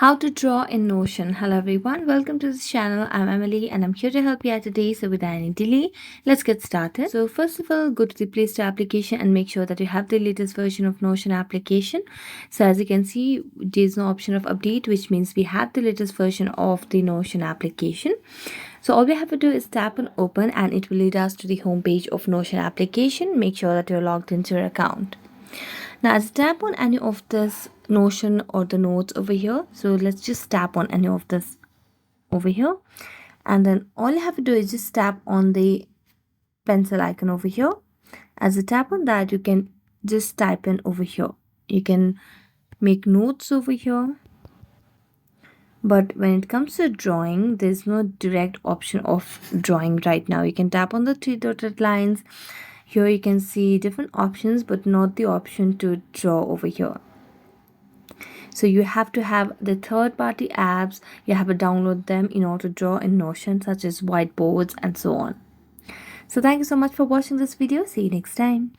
How to draw in Notion. Hello everyone, welcome to this channel. I'm Emily and I'm here to help you out today. So without any delay, let's get started. So first of all, go to the Play Store application and make sure that you have the latest version of Notion application. So as you can see, there's no option of update, which means we have the latest version of the Notion application. So all we have to do is tap on open and it will lead us to the home page of Notion application. Make sure that you're logged into your account. Now as tap on any of this Notion or the notes over here, so let's just tap on any of this over here, and then all you have to do is just tap on the pencil icon over here. As you tap on that, you can just type in over here. You can make notes over here, but when it comes to drawing, there's no direct option of drawing right now. You can tap on the three dotted lines. Here you can see different options, but not the option to draw over here. So you have to have the third-party apps, you have to download them in order to draw in Notion, such as whiteboards and so on. So thank you so much for watching this video. See you next time.